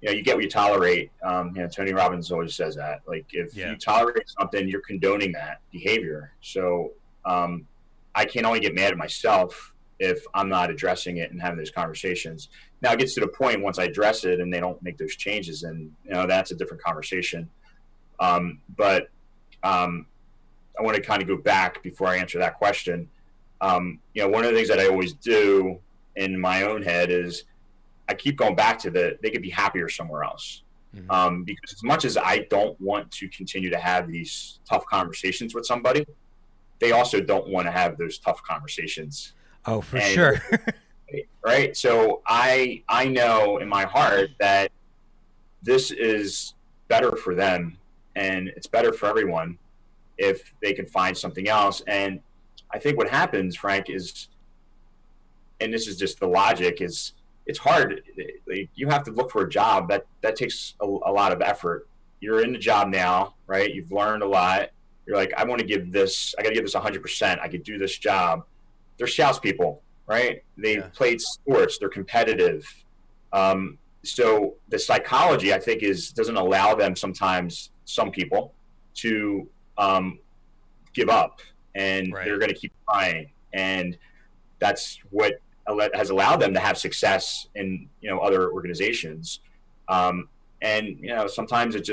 you get what you tolerate. Tony Robbins always says that. Like, if Yeah. you tolerate something, you're condoning that behavior. So um, I can only get mad at myself if I'm not addressing it and having those conversations. Now it gets to the point once I address it and they don't make those changes, and that's a different conversation. But um, I want to kind of go back before I answer that question. One of the things that I always do in my own head is I keep going back to they could be happier somewhere else. Mm-hmm. Because as much as I don't want to continue to have these tough conversations with somebody, they also don't want to have those tough conversations. Oh, for And sure. right, so I know in my heart that this is better for them, and it's better for everyone if they can find something else. And I think what happens, Frank, is, and this is just the logic, is it's hard. Like, you have to look for a job that takes a lot of effort. You're in the job now, right? You've learned a lot. You're like, I want to give this. I got to give this 100%. I could do this job. They're salespeople, right? They've Yeah. played sports. They're competitive. So the psychology, I think, is doesn't allow them sometimes, some people, to give up, and they're Right. going to keep trying. And that's what has allowed them to have success in other organizations. Um, and sometimes it's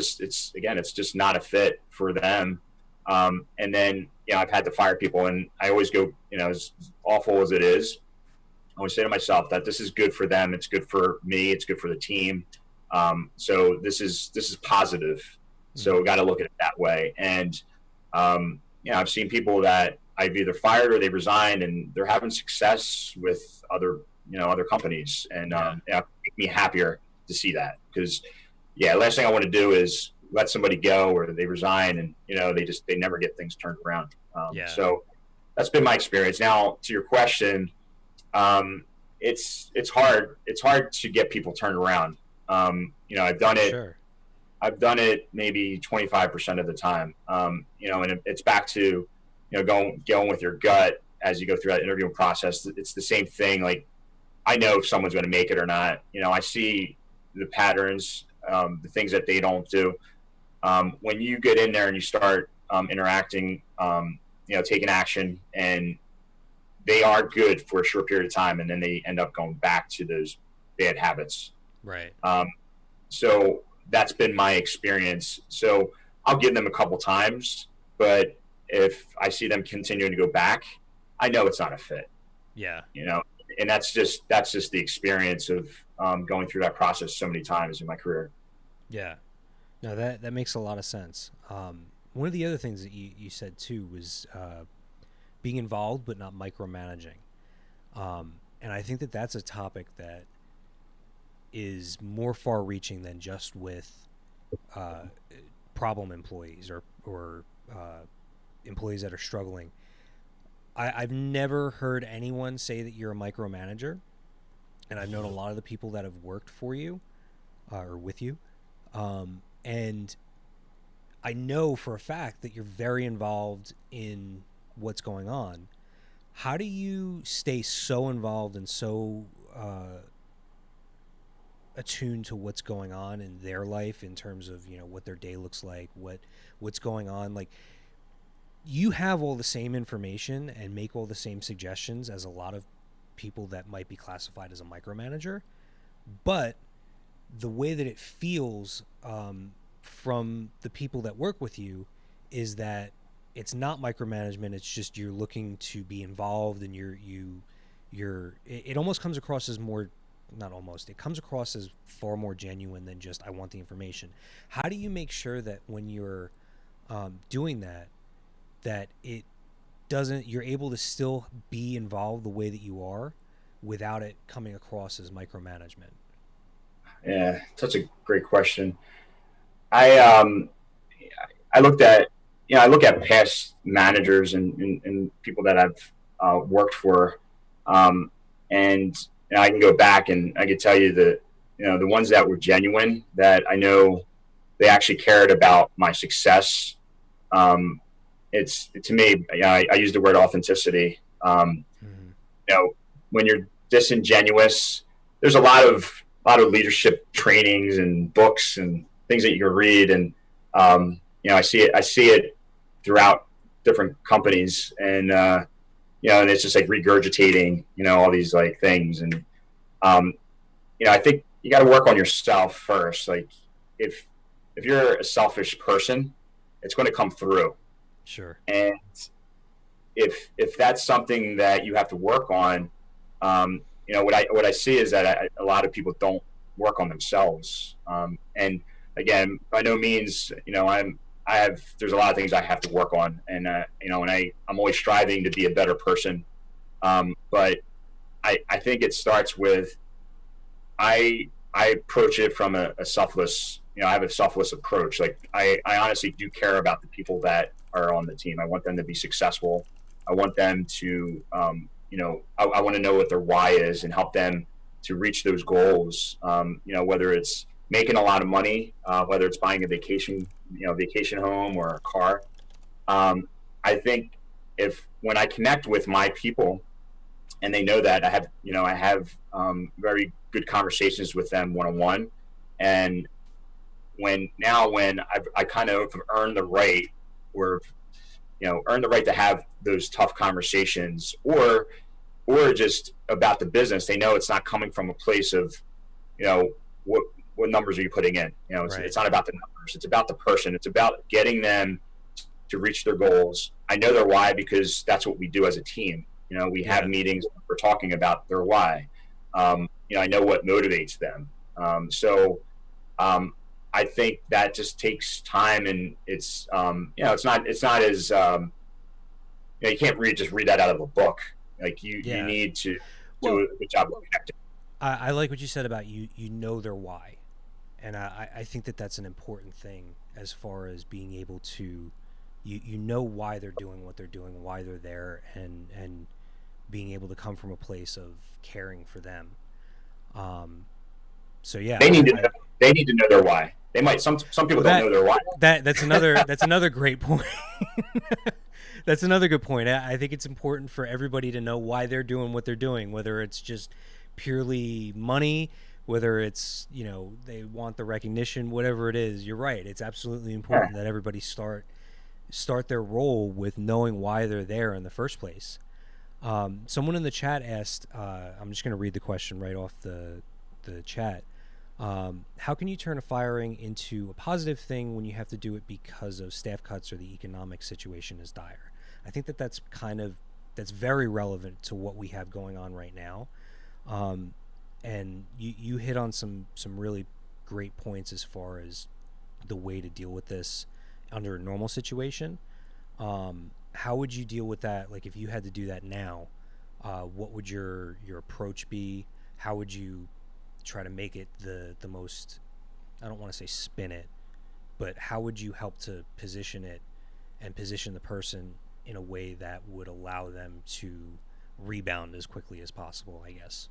just not a fit for them. And then I've had to fire people, and I always go, as awful as it is, I always say to myself that this is good for them, it's good for me, it's good for the team. So this is positive. So Mm-hmm. we got to look at it that way. And I've seen people that I've either fired or they've resigned, and they're having success with other companies, and Yeah. it make me happier to see that, because last thing I want to do is let somebody go or they resign, and they never get things turned around. Yeah. So that's been my experience. Now, to your question, it's hard. It's hard to get people turned around. I've done For it. sure. I've done it maybe 25% of the time. And it's back to going with your gut as you go through that interviewing process. It's the same thing. Like, I know if someone's going to make it or not. I see the patterns, the things that they don't do. When you get in there and you start interacting, taking action, and they are good for a short period of time, and then they end up going back to those bad habits. Right. So that's been my experience. So I'll give them a couple times, but if I see them continuing to go back, I know it's not a fit. Yeah. You know, and that's just the experience of going through that process so many times in my career. Yeah. No, that makes a lot of sense. One of the other things that you said too was being involved but not micromanaging. And I think that that's a topic that is more far-reaching than just with problem employees or employees that are struggling. I've never heard anyone say that you're a micromanager, and I've known a lot of the people that have worked for you or with you, and I know for a fact that you're very involved in what's going on. How do you stay so involved and so attuned to what's going on in their life in terms of, you know, what their day looks like, what's going on? Like, you have all the same information and make all the same suggestions as a lot of people that might be classified as a micromanager, but the way that it feels from the people that work with you is that it's not micromanagement. It's just you're looking to be involved, and it almost comes across as more, not almost, it comes across as far more genuine than just I want the information. How do you make sure that when you're doing that it doesn't, you're able to still be involved the way that you are without it coming across as micromanagement? Yeah, such a great question. I I looked at I look at past managers and people that I've worked for, um, and I can go back and I can tell you that the ones that were genuine, that I know they actually cared about my success. Um, it's to me, I use the word authenticity. Mm-hmm. When you're disingenuous, there's a lot of leadership trainings and books and things that you can read, and I see it throughout different companies, and and it's just like regurgitating all these like things, and um, I think you got to work on yourself first. Like if if you're a selfish person, it's going to come through, Sure. and if that's something that you have to work on, what I see is that a lot of people don't work on themselves. And again, by no means, I have there's a lot of things I have to work on, and and I'm always striving to be a better person. But I think it starts with I approach it from a selfless. I have a selfless approach. Like I honestly do care about the people that are on the team. I want them to be successful. I want them to, I want to know what their why is and help them to reach those goals. Whether it's making a lot of money, whether it's buying a vacation home or a car. I think if when I connect with my people and they know that I have very good conversations with them one on one, and when I kind of earned the right, or earn the right to have those tough conversations, or just about the business. They know it's not coming from a place of, you know, what numbers are you putting in? Right. It's not about the numbers. It's about the person. It's about getting them to reach their goals. I know their why because that's what we do as a team. We have Yeah. meetings. We're talking about their why. I know what motivates them. So I think that just takes time, and it's not as you can't just read that out of a book. Like you Yeah. need to do Well, a good job of connecting. I like what you said about you know their why, and I think that that's an important thing as far as being able to you know why they're doing what they're doing, why they're there, and being able to come from a place of caring for them. Um, so yeah, They need to know. They need to know their why. They might. Some people well don't know their why. that's another great point. That's another good point. I think it's important for everybody to know why they're doing what they're doing, whether it's just purely money, whether it's they want the recognition, whatever it is. You're right. It's absolutely Yeah. important that everybody start their role with knowing why they're there in the first place. Someone in the chat asked, I'm just going to read the question right off the chat. How can you turn a firing into a positive thing when you have to do it because of staff cuts or the economic situation is dire? I think that that's very relevant to what we have going on right now. And you hit on some really great points as far as the way to deal with this under a normal situation. How would you deal with that? Like if you had to do that now, what would your approach be? How would you try to make it the most, I don't want to say spin it, but how would you help to position it and position the person in a way that would allow them to rebound as quickly as possible, I guess?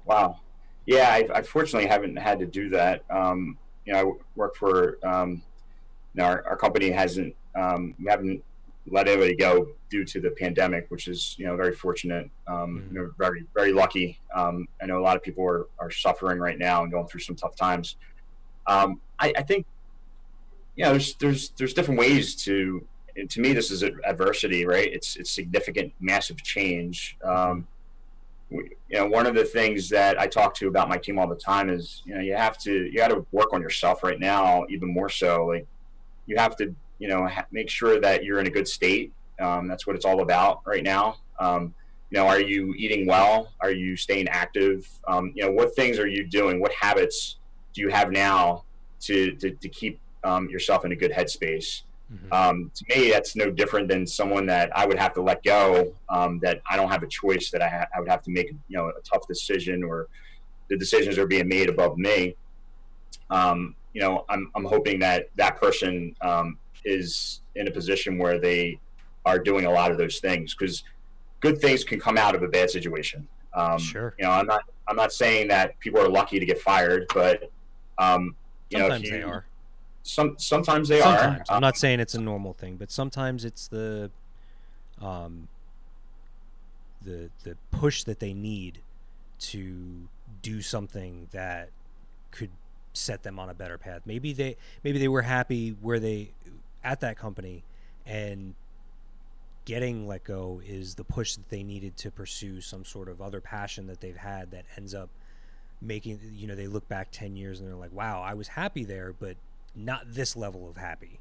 Wow. Yeah, I fortunately haven't had to do that. I work for, our company hasn't, we haven't let anybody go due to the pandemic, which is, very fortunate. Mm-hmm. Very, very lucky. I know a lot of people are suffering right now and going through some tough times. I think, there's different ways to me, this is adversity, right? It's significant, massive change. Mm-hmm. One of the things that I talk to about my team all the time is, you got to work on yourself right now, even more so. Like you have to, make sure that you're in a good state. That's what it's all about right now. Are you eating well? Are you staying active? What things are you doing? What habits do you have now to keep yourself in a good headspace? Mm-hmm. To me, that's no different than someone that I would have to let go. That I don't have a choice. That I would have to make, a tough decision, or the decisions are being made above me. I'm hoping that that person is in a position where they are doing a lot of those things, because good things can come out of a bad situation. Sure. I'm not saying that people are lucky to get fired, but if Sometimes they you are. sometimes they are. Sometimes. I'm not saying it's a normal thing, but sometimes it's um, the push that they need to do something that could set them on a better path. Maybe they were happy where they at that company, and getting let go is the push that they needed to pursue some sort of other passion that they've had that ends up making, they look back 10 years and they're like, wow, I was happy there, but not this level of happy.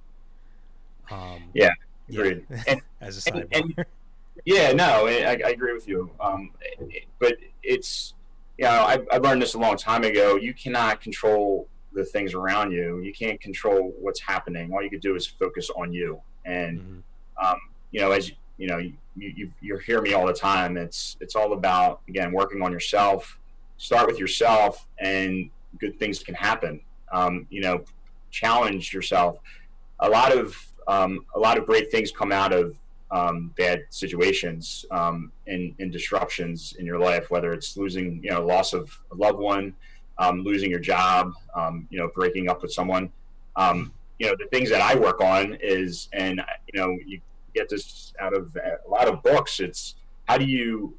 Yeah, Yeah. agreed. And, As a sidebar. and yeah, no, I agree with you. But it's, I learned this a long time ago. You cannot control the things around you. You can't control what's happening. All you can do is focus on you. And, Mm-hmm. as you hear me all the time. It's all about, again, working on yourself. Start with yourself, and good things can happen. Challenge yourself. A lot of great things come out of bad situations, and disruptions in your life, whether it's losing, loss of a loved one, losing your job, breaking up with someone. The things that I work on is, and you get this out of a lot of books. It's how do you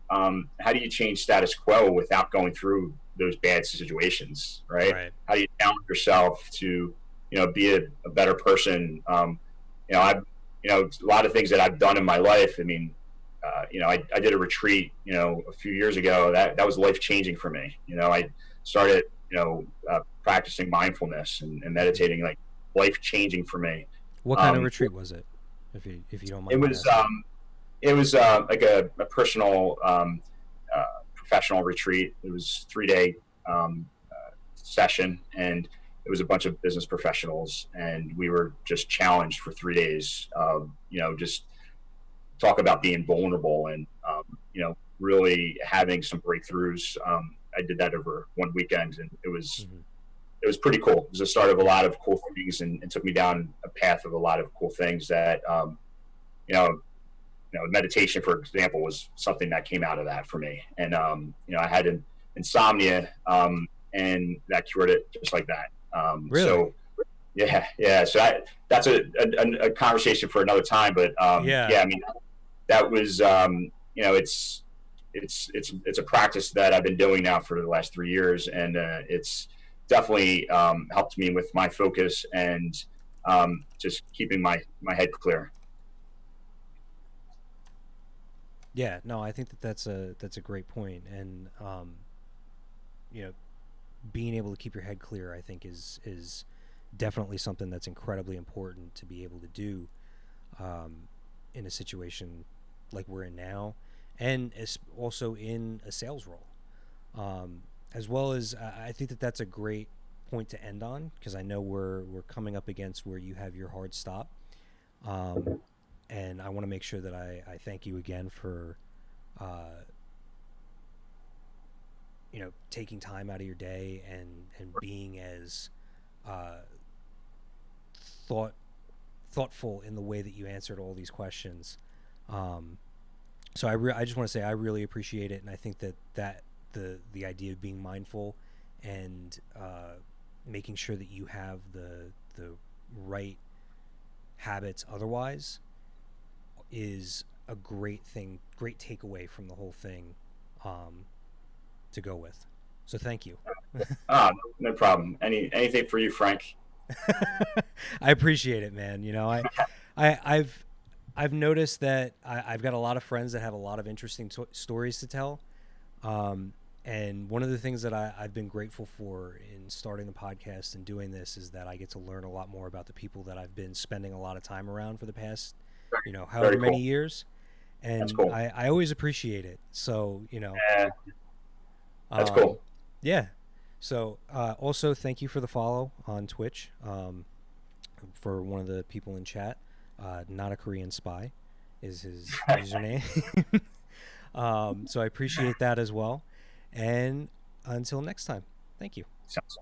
change status quo without going through those bad situations, right? Right. How do you challenge yourself to, be a better person? I've, a lot of things that I've done in my life. I mean, I did a retreat, a few years ago. That was life changing for me. I started, practicing mindfulness and meditating, like life changing for me. What kind of Um, retreat was it? If you don't it mind me was asking. like a personal, professional retreat. It was 3 day session, and it was a bunch of business professionals, and we were just challenged for 3 days. Just talk about being vulnerable, and really having some breakthroughs. I did that over one weekend, and it was Mm-hmm. it was pretty cool. It was the start of a lot of cool things, and took me down a path of a lot of cool things that, you know meditation, for example, was something that came out of that for me. And I had insomnia, and that cured it just like that. Really? So yeah, yeah. So that's a conversation for another time. But Yeah. yeah, I mean, that was, it's a practice that I've been doing now for the last 3 years, and it's definitely helped me with my focus, and just keeping my head clear. Yeah, no, I think that that's a great point, and you know, being able to keep your head clear, I think, is definitely something that's incredibly important to be able to do um, in a situation like we're in now, and also in a sales role, um, as well as I think that that's a great point to end on because I know we're coming up against where you have your hard stop, um, and I want to make sure that I thank you again for uh, taking time out of your day and being as uh, thought thoughtful in the way that you answered all these questions. Um, so I just want to say I really appreciate it, and I think that the idea of being mindful and making sure that you have the right habits otherwise is a great thing, great takeaway from the whole thing um, to go with. So thank you. Ah, no problem. Anything for you, Frank. I appreciate it, man. I I've noticed that I've got a lot of friends that have a lot of interesting stories to tell. Um, and one of the things that I've been grateful for in starting the podcast and doing this is that I get to learn a lot more about the people that I've been spending a lot of time around for the past, however Very many cool. years. That's And cool. I always appreciate it. So, Yeah, that's um, cool. yeah. So, also thank you for the follow on Twitch. For one of the people in chat, not a Korean spy is his username. So I appreciate that as well. And until next time, thank you. Sounds